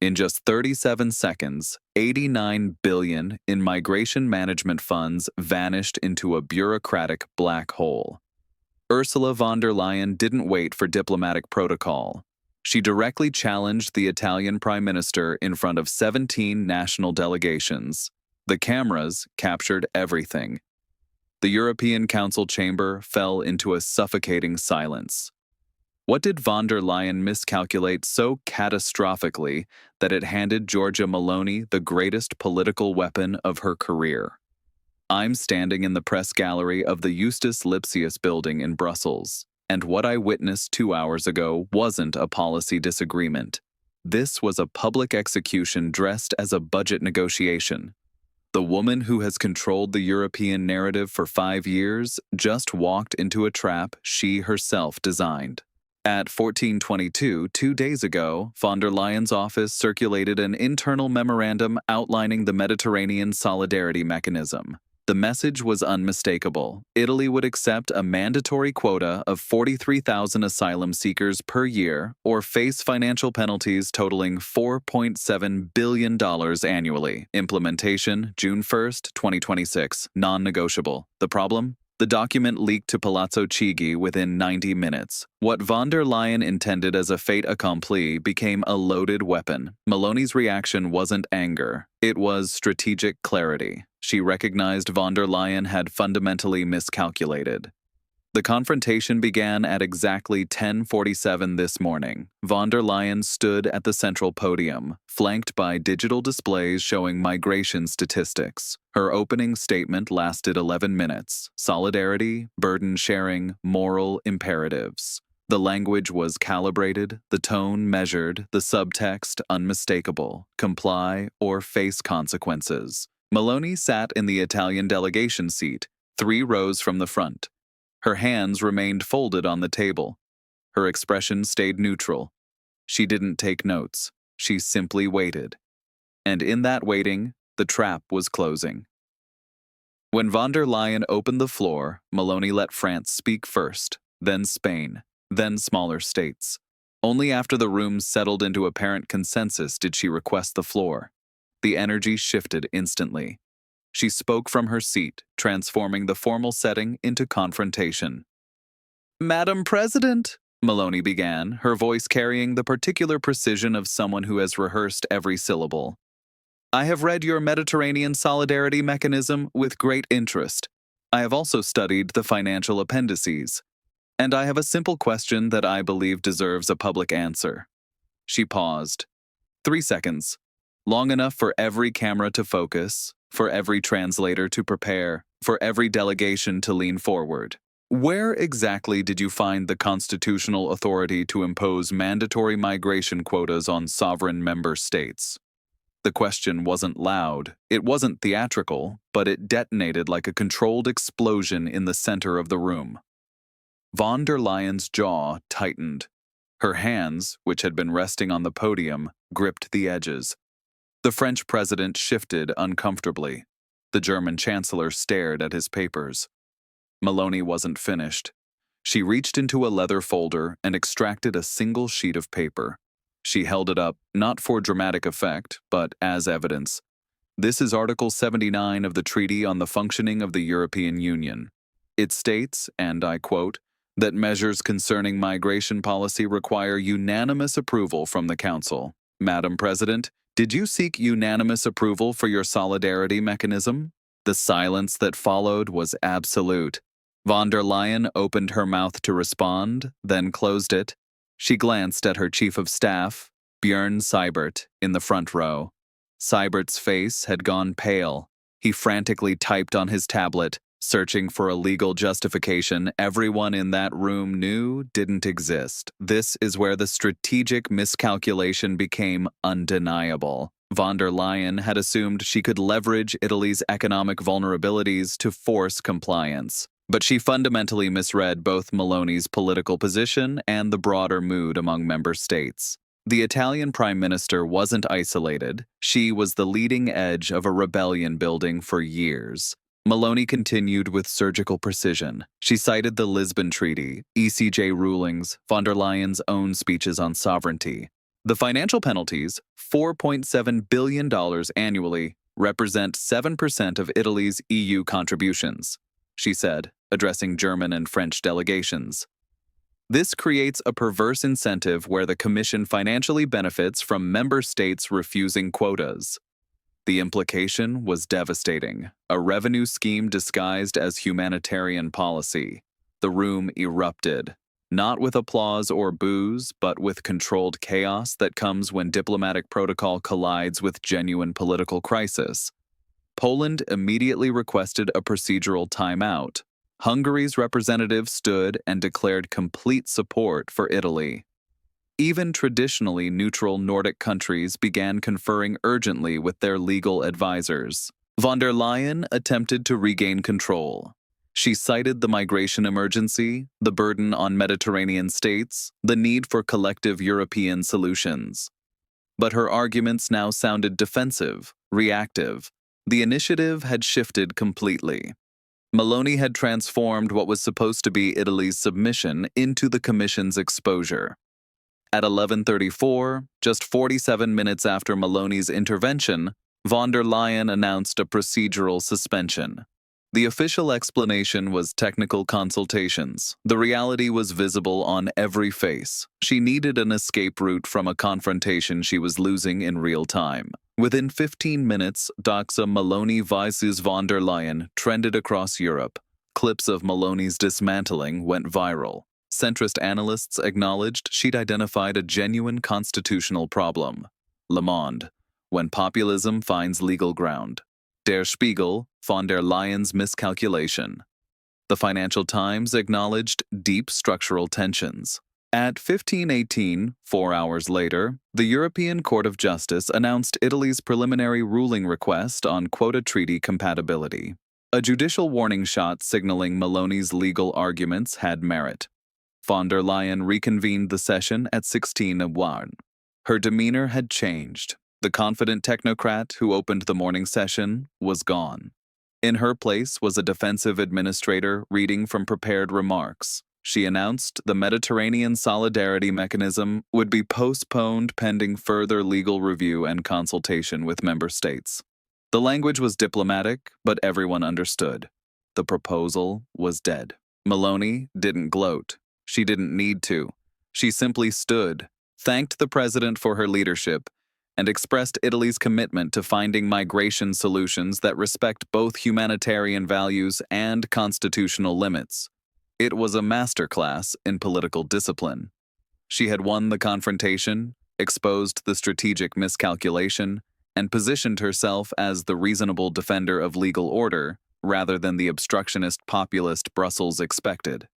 In just 37 seconds, 89 billion in migration management funds vanished into a bureaucratic black hole. Ursula von der Leyen didn't wait for diplomatic protocol. She directly challenged the Italian Prime Minister in front of 17 national delegations. The cameras captured everything. The European Council chamber fell into a suffocating silence. What did von der Leyen miscalculate so catastrophically that it handed Giorgia Meloni the greatest political weapon of her career? I'm standing in the press gallery of the Justus Lipsius building in Brussels, and what I witnessed 2 hours ago wasn't a policy disagreement. This was a public execution dressed as a budget negotiation. The woman who has controlled the European narrative for 5 years just walked into a trap she herself designed. At 14:22, 2 days ago, von der Leyen's office circulated an internal memorandum outlining the Mediterranean solidarity mechanism. The message was unmistakable. Italy would accept a mandatory quota of 43,000 asylum seekers per year or face financial penalties totaling $4.7 billion annually. Implementation, June 1st, 2026. Non-negotiable. The problem? The document leaked to Palazzo Chigi within 90 minutes. What von der Leyen intended as a fait accompli became a loaded weapon. Meloni's reaction wasn't anger. It was strategic clarity. She recognized von der Leyen had fundamentally miscalculated. The confrontation began at exactly 10:47 this morning. Von der Leyen stood at the central podium, flanked by digital displays showing migration statistics. Her opening statement lasted 11 minutes. Solidarity, burden sharing, moral imperatives. The language was calibrated, the tone measured, the subtext unmistakable. Comply or face consequences. Meloni sat in the Italian delegation seat, 3 rows from the front. Her hands remained folded on the table. Her expression stayed neutral. She didn't take notes. She simply waited. And in that waiting, the trap was closing. When von der Leyen opened the floor, Meloni let France speak first, then Spain, then smaller states. Only after the room settled into apparent consensus did she request the floor. The energy shifted instantly. She spoke from her seat, transforming the formal setting into confrontation. "Madam President," Meloni began, her voice carrying the particular precision of someone who has rehearsed every syllable. "I have read your Mediterranean solidarity mechanism with great interest. I have also studied the financial appendices. And I have a simple question that I believe deserves a public answer." She paused. 3 seconds. Long enough for every camera to focus, for every translator to prepare, for every delegation to lean forward. Where exactly did you find the constitutional authority to impose mandatory migration quotas on sovereign member states? The question wasn't loud, it wasn't theatrical, but it detonated like a controlled explosion in the center of the room. Von der Leyen's jaw tightened. Her hands, which had been resting on the podium, gripped the edges. The French president shifted uncomfortably. The German chancellor stared at his papers. Meloni wasn't finished. She reached into a leather folder and extracted a single sheet of paper. She held it up, not for dramatic effect, but as evidence. This is Article 79 of the Treaty on the Functioning of the European Union. It states, and I quote, that measures concerning migration policy require unanimous approval from the Council. Madam President, did you seek unanimous approval for your solidarity mechanism? The silence that followed was absolute. Von der Leyen opened her mouth to respond, then closed it. She glanced at her chief of staff, Björn Seibert, in the front row. Seibert's face had gone pale. He frantically typed on his tablet, searching for a legal justification everyone in that room knew didn't exist. This is where the strategic miscalculation became undeniable. Von der Leyen had assumed she could leverage Italy's economic vulnerabilities to force compliance. But she fundamentally misread both Meloni's political position and the broader mood among member states. The Italian Prime Minister wasn't isolated. She was the leading edge of a rebellion building for years. Meloni continued with surgical precision. She cited the Lisbon Treaty, ECJ rulings, von der Leyen's own speeches on sovereignty. The financial penalties, $4.7 billion annually, represent 7% of Italy's EU contributions, she said, addressing German and French delegations. This creates a perverse incentive where the Commission financially benefits from member states refusing quotas. The implication was devastating, a revenue scheme disguised as humanitarian policy. The room erupted, not with applause or boos, but with controlled chaos that comes when diplomatic protocol collides with genuine political crisis. Poland immediately requested a procedural timeout. Hungary's representative stood and declared complete support for Italy. Even traditionally neutral Nordic countries began conferring urgently with their legal advisors. Von der Leyen attempted to regain control. She cited the migration emergency, the burden on Mediterranean states, the need for collective European solutions. But her arguments now sounded defensive, reactive. The initiative had shifted completely. Meloni had transformed what was supposed to be Italy's submission into the Commission's exposure. At 11:34, just 47 minutes after Meloni's intervention, von der Leyen announced a procedural suspension. The official explanation was technical consultations. The reality was visible on every face. She needed an escape route from a confrontation she was losing in real time. Within 15 minutes, doxa Meloni vs. von der Leyen trended across Europe. Clips of Meloni's dismantling went viral. Centrist analysts acknowledged she'd identified a genuine constitutional problem. Le Monde, when populism finds legal ground. Der Spiegel, von der Leyen's miscalculation. The Financial Times acknowledged deep structural tensions. At 15:18, 4 hours later, the European Court of Justice announced Italy's preliminary ruling request on quota treaty compatibility. A judicial warning shot signaling Meloni's legal arguments had merit. Von der Leyen reconvened the session at 16:01. Her demeanor had changed. The confident technocrat who opened the morning session was gone. In her place was a defensive administrator reading from prepared remarks. She announced the Mediterranean solidarity mechanism would be postponed pending further legal review and consultation with member states. The language was diplomatic, but everyone understood. The proposal was dead. Meloni didn't gloat. She didn't need to. She simply stood, thanked the president for her leadership, and expressed Italy's commitment to finding migration solutions that respect both humanitarian values and constitutional limits. It was a masterclass in political discipline. She had won the confrontation, exposed the strategic miscalculation, and positioned herself as the reasonable defender of legal order rather than the obstructionist populist Brussels expected.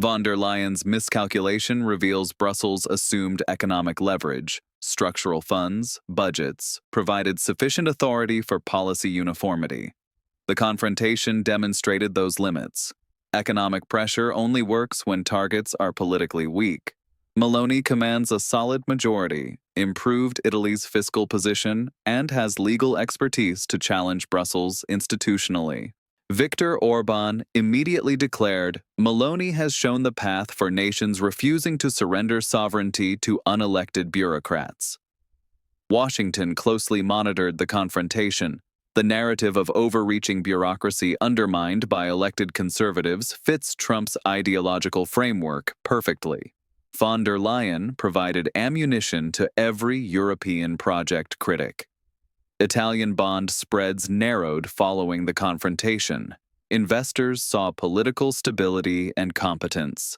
Von der Leyen's miscalculation reveals Brussels' assumed economic leverage. Structural funds, budgets, provided sufficient authority for policy uniformity. The confrontation demonstrated those limits. Economic pressure only works when targets are politically weak. Meloni commands a solid majority, improved Italy's fiscal position, and has legal expertise to challenge Brussels institutionally. Viktor Orban immediately declared, "Meloni has shown the path for nations refusing to surrender sovereignty to unelected bureaucrats." Washington closely monitored the confrontation. The narrative of overreaching bureaucracy undermined by elected conservatives fits Trump's ideological framework perfectly. Von der Leyen provided ammunition to every European project critic. Italian bond spreads narrowed following the confrontation. Investors saw political stability and competence.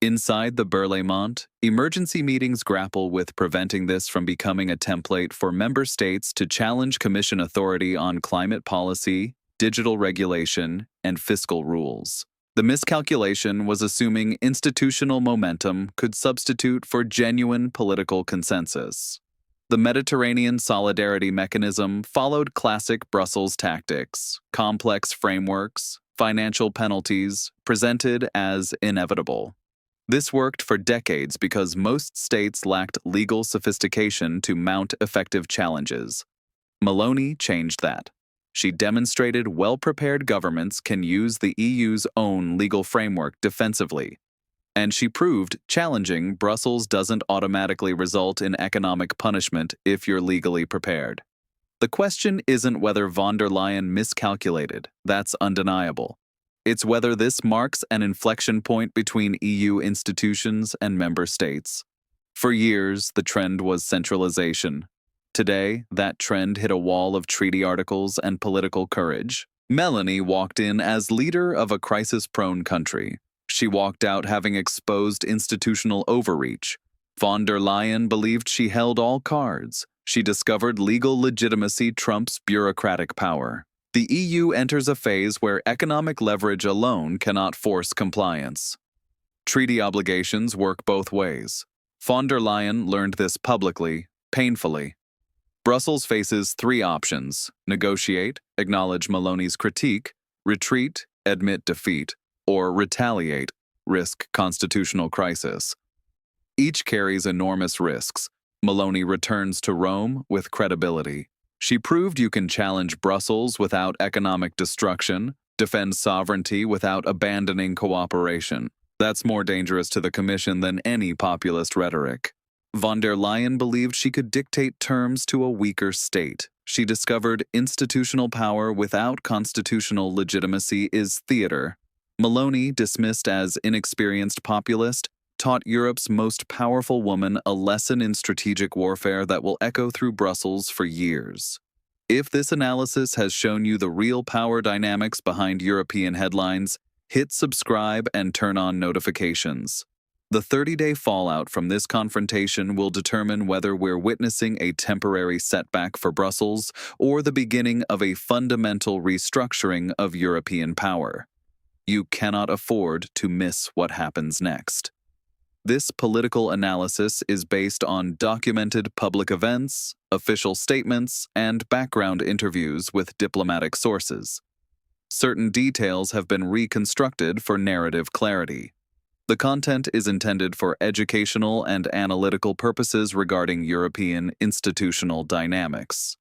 Inside the Berlaymont, emergency meetings grapple with preventing this from becoming a template for member states to challenge Commission authority on climate policy, digital regulation, and fiscal rules. The miscalculation was assuming institutional momentum could substitute for genuine political consensus. The Mediterranean solidarity mechanism followed classic Brussels tactics, complex frameworks, financial penalties, presented as inevitable. This worked for decades because most states lacked legal sophistication to mount effective challenges. Meloni changed that. She demonstrated well-prepared governments can use the EU's own legal framework defensively. And she proved challenging Brussels doesn't automatically result in economic punishment if you're legally prepared. The question isn't whether von der Leyen miscalculated, that's undeniable. It's whether this marks an inflection point between EU institutions and member states. For years, the trend was centralization. Today, that trend hit a wall of treaty articles and political courage. Meloni walked in as leader of a crisis-prone country. She walked out having exposed institutional overreach. Von der Leyen believed she held all cards. She discovered legal legitimacy trumps bureaucratic power. The EU enters a phase where economic leverage alone cannot force compliance. Treaty obligations work both ways. Von der Leyen learned this publicly, painfully. Brussels faces three options: negotiate, acknowledge Meloni's critique, retreat, admit defeat, or retaliate, risk constitutional crisis. Each carries enormous risks. Meloni returns to Rome with credibility. She proved you can challenge Brussels without economic destruction, defend sovereignty without abandoning cooperation. That's more dangerous to the Commission than any populist rhetoric. Von der Leyen believed she could dictate terms to a weaker state. She discovered institutional power without constitutional legitimacy is theater. Meloni, dismissed as inexperienced populist, taught Europe's most powerful woman a lesson in strategic warfare that will echo through Brussels for years. If this analysis has shown you the real power dynamics behind European headlines, hit subscribe and turn on notifications. The 30-day fallout from this confrontation will determine whether we're witnessing a temporary setback for Brussels or the beginning of a fundamental restructuring of European power. You cannot afford to miss what happens next. This political analysis is based on documented public events, official statements, and background interviews with diplomatic sources. Certain details have been reconstructed for narrative clarity. The content is intended for educational and analytical purposes regarding European institutional dynamics.